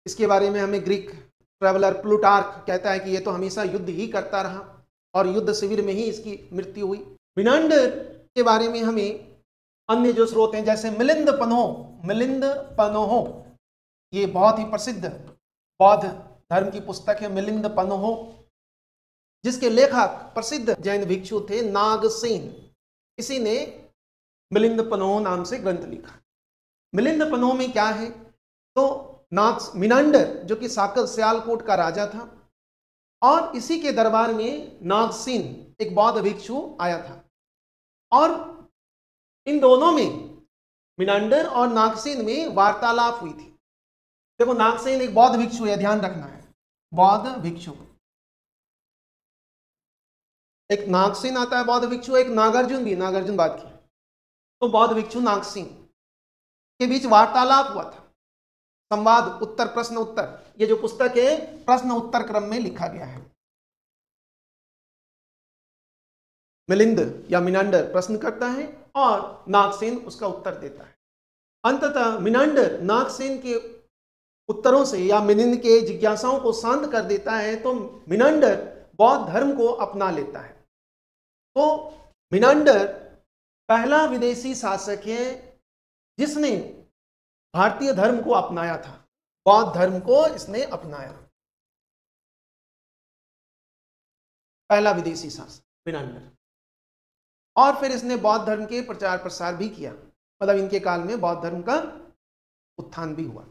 इसके बारे में हमें ग्रीक ट्रेवलर प्लूटार्क कहता है कि ये तो हमेशा युद्ध ही करता रहा और युद्ध शिविर में ही इसकी मृत्यु हुई। मिनांडर के बारे में हमें अन्य जो स्रोत हैं जैसे मिलिंद पनोह, ये बहुत ही प्रसिद्ध बौद्ध धर्म की पुस्तक है मिलिंद पनोह, जिसके लेखक प्रसिद्ध जैन भिक्षु थे नागसेन। इसी ने मिलिंद पनोह नाम से ग्रंथ लिखा। मिलिंद पनोह में क्या है, तो मिनांडर जो कि सियालकोट का राजा था और इसी के दरबार में नागसेन एक बौद्ध भिक्षु आया था और इन दोनों में मिनांडर और नागसेन में वार्तालाप हुई थी। देखो नागसेन एक बौद्ध भिक्षु है, ध्यान रखना है, बौद्ध भिक्षु। एक नागसेन आता है बौद्ध भिक्षु, एक नागार्जुन भी, नागार्जुन बात की, तो बौद्ध भिक्षु नागसेन के बीच वार्तालाप हुआ था, संवाद, उत्तर प्रश्न उत्तर। ये जो पुस्तक है प्रश्न उत्तर क्रम में लिखा गया है। मिलिंद या मिनांडर प्रश्न करता है और नागसेन उसका उत्तर देता है। अंततः मिनांडर नागसेन के उत्तरों से या मिलिंद के जिज्ञासाओं को शांत कर देता है, तो मिनांडर बौद्ध धर्म को अपना लेता है। तो मिनांडर पहला विदेशी शासक है जिसने भारतीय धर्म को अपनाया था, बौद्ध धर्म को इसने अपनाया, पहला विदेशी शासक मिनांडर। और फिर इसने बौद्ध धर्म के प्रचार प्रसार भी किया, मतलब इनके काल में बौद्ध धर्म का उत्थान भी हुआ।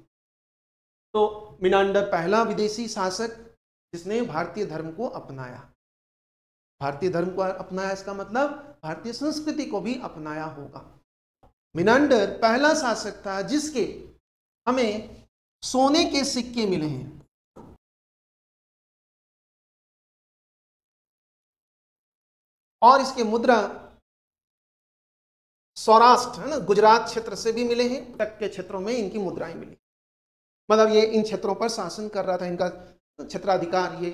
तो मिनांडर पहला विदेशी शासक जिसने भारतीय धर्म को अपनाया। भारतीय धर्म को अपनाया इसका मतलब भारतीय संस्कृति को भी अपनाया होगा। मिनांडर पहला शासक था जिसके हमें सोने के सिक्के मिले हैं। और इसके मुद्रा सौराष्ट्र है ना, गुजरात क्षेत्र से भी मिले हैं, तक के क्षेत्रों में इनकी मुद्राएं मिली। मतलब ये इन क्षेत्रों पर शासन कर रहा था, इनका क्षेत्राधिकार ये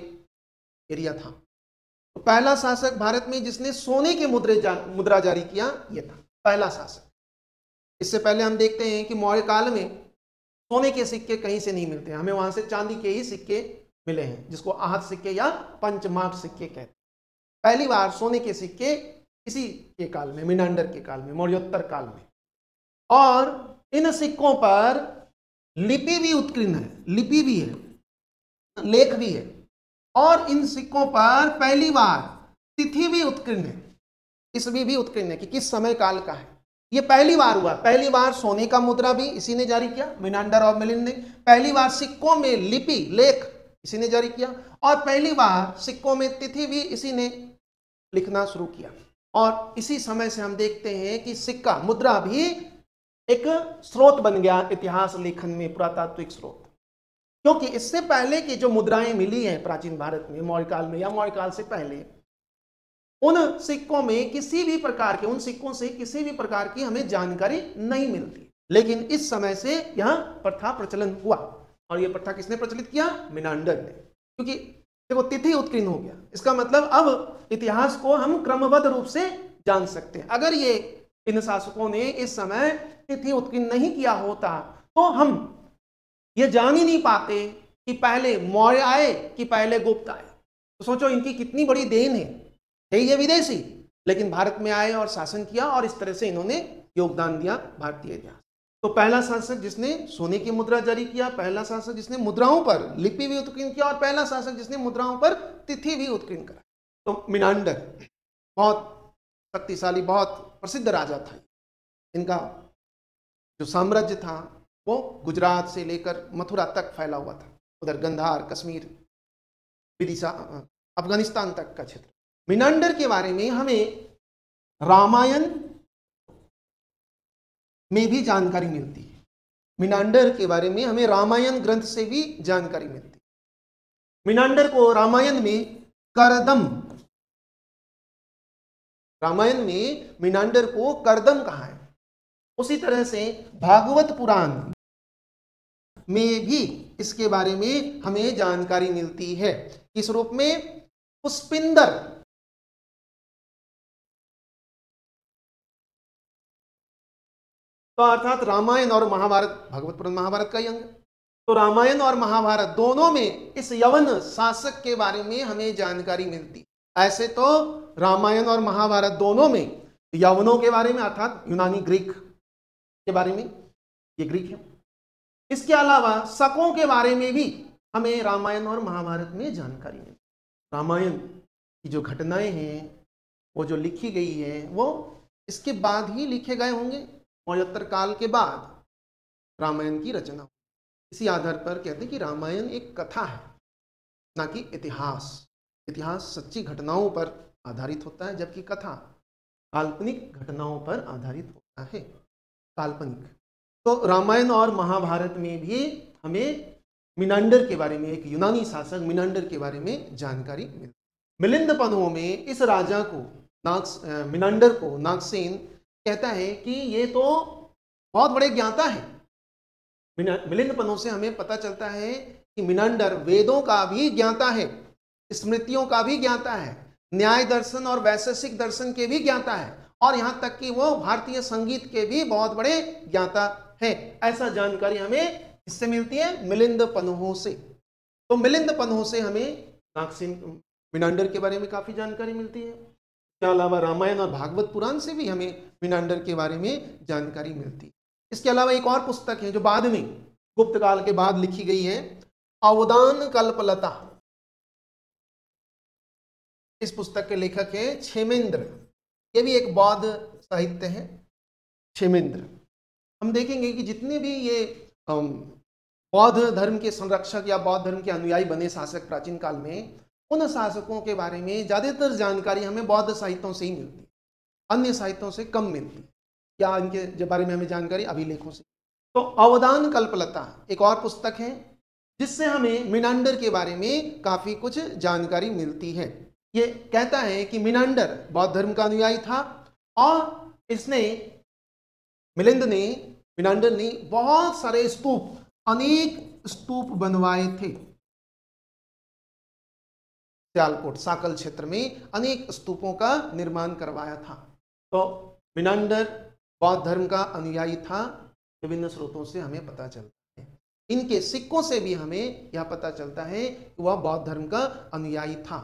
एरिया था। तो पहला शासक भारत में जिसने सोने के मुद्रा जारी किया ये था, पहला शासक। इससे पहले हम देखते हैं कि मौर्य काल में सोने के सिक्के कहीं से नहीं मिलते, हमें वहां से चांदी के ही सिक्के मिले हैं, जिसको आहत सिक्के या पंचमार्क सिक्के कहते हैं। पहली बार सोने के सिक्के इसी के काल में, मिनांडर के काल में, मौर्योत्तर काल में। और इन सिक्कों पर लिपि भी उत्कीर्ण है, लिपि भी है, लेख भी है। और इन सिक्कों पर पहली बार तिथि भी उत्कीर्ण है, इसमें भी उत्कीर्ण है कि किस समय काल का है। ये पहली बार हुआ, पहली बार सोने का मुद्रा भी इसी ने जारी किया, मिनांडर और मिलिंद ने। पहली बार सिक्कों में लिपि लेख इसी ने जारी किया और पहली बार सिक्कों में तिथि भी इसी ने लिखना शुरू किया। और इसी समय से हम देखते हैं कि सिक्का मुद्रा भी एक स्रोत बन गया इतिहास लेखन में, पुरातात्विक स्रोत। क्योंकि इससे पहले की जो मुद्राएं मिली हैं प्राचीन भारत में, मौर्य काल में या मौर्य काल से पहले, उन सिक्कों में किसी भी प्रकार के, उन सिक्कों से किसी भी प्रकार की हमें जानकारी नहीं मिलती। लेकिन इस समय से यह प्रथा प्रचलन हुआ। और यह प्रथा किसने प्रचलित किया? मिनांडर ने। क्योंकि देखो तिथि उत्कीर्ण हो गया, इसका मतलब अब इतिहास को हम क्रमबद्ध रूप से जान सकते हैं। अगर ये इन शासकों ने इस समय तिथि उत्कीर्ण नहीं किया होता तो हम ये जान ही नहीं पाते कि पहले मौर्य आए कि पहले गुप्त आए। तो सोचो इनकी कितनी बड़ी देन है ये विदेशी, लेकिन भारत में आए और शासन किया और इस तरह से इन्होंने योगदान दिया भारतीय इतिहास। तो पहला शासक जिसने सोने की मुद्रा जारी किया, पहला शासक जिसने मुद्राओं पर लिपि भी उत्कीर्ण किया और पहला शासक जिसने मुद्राओं पर तिथि भी उत्कीर्ण करा। तो मिनांडर बहुत शक्तिशाली, बहुत प्रसिद्ध राजा था। इनका जो साम्राज्य था वो गुजरात से लेकर मथुरा तक फैला हुआ था, उधर गंधार, कश्मीर, विदिशा, अफगानिस्तान तक का क्षेत्र। मिनांडर के बारे में हमें रामायण में भी जानकारी मिलती है। मिनांडर के बारे में हमें रामायण ग्रंथ से भी जानकारी मिलती है। मिनांडर को रामायण में करदम, रामायण में मिनांडर को करदम कहा है। उसी तरह से भागवत पुराण में भी इसके बारे में हमें जानकारी मिलती है। किस रूप में? पुष्पिंदर। तो अर्थात रामायण और महाभारत, भागवत पुराण महाभारत का ही अंग। तो रामायण और महाभारत दोनों में इस यवन शासक के बारे में हमें जानकारी मिलती। ऐसे तो रामायण और महाभारत दोनों में यवनों के बारे में अर्थात यूनानी ग्रीक के बारे में, ये ग्रीक है। इसके अलावा शकों के बारे में भी हमें रामायण और महाभारत में जानकारी मिलती। रामायण की जो घटनाएं हैं वो जो लिखी गई है वो इसके बाद ही लिखे गए होंगे, 75 काल के बाद रामायण की रचना। इसी आधार पर कहते हैं कि रामायण एक कथा है, ना कि इतिहास। इतिहास सच्ची घटनाओं पर आधारित होता है, जबकि कथा काल्पनिक घटनाओं पर आधारित होता है, काल्पनिक। तो रामायण और महाभारत में भी हमें मिनांडर के बारे में, एक यूनानी शासक मिनांडर के बारे में जानकारी मिलती। मिलिंद पन्हों में इस राजा को मिनांडर को नागसेन कहता है कि ये तो बहुत बड़े ज्ञाता है। मिलिंद पन्हों से हमें पता चलता है कि मिनांडर वेदों का भी ज्ञाता है, स्मृतियों का भी ज्ञाता है, न्याय दर्शन और वैशेषिक दर्शन के भी ज्ञाता है, और यहाँ तक कि वो भारतीय संगीत के भी बहुत बड़े ज्ञाता है। ऐसा जानकारी हमें इससे मिलती है, मिलिंद पन्हों से। तो मिलिंद पन्हों से हमें नागसेन मिनांडर के बारे में काफी जानकारी मिलती है। इसके अलावा रामायण और भागवत पुराण से भी हमें मिनांडर के बारे में जानकारी मिलती है। इसके अलावा एक और पुस्तक है जो बाद में गुप्त काल के बाद लिखी गई है, अवदान कल्पलता। इस पुस्तक के लेखक है क्षेमेंद्र। ये भी एक बौद्ध साहित्य है, क्षेमेंद्र। हम देखेंगे कि जितने भी ये बौद्ध धर्म के संरक्षक या बौद्ध धर्म के अनुयायी बने शासक प्राचीन काल में, उन शासकों के बारे में ज्यादातर जानकारी हमें बौद्ध साहित्यों से ही मिलती, अन्य साहित्यों से कम मिलती, या इनके बारे में हमें जानकारी अभिलेखों से। तो अवदान कल्पलता एक और पुस्तक है जिससे हमें मिनांडर के बारे में काफी कुछ जानकारी मिलती है। ये कहता है कि मिनांडर बौद्ध धर्म का अनुयायी था और इसने मिनांडर ने बहुत सारे स्तूप, अनेक स्तूप बनवाए थे। सियालकोट साकल क्षेत्र में अनेक स्तूपों का निर्माण करवाया था। तो मिनांडर बौद्ध धर्म का अनुयायी था, विभिन्न स्रोतों से हमें पता चलता है। इनके सिक्कों से भी हमें यह पता चलता है कि वह बौद्ध धर्म का अनुयायी था।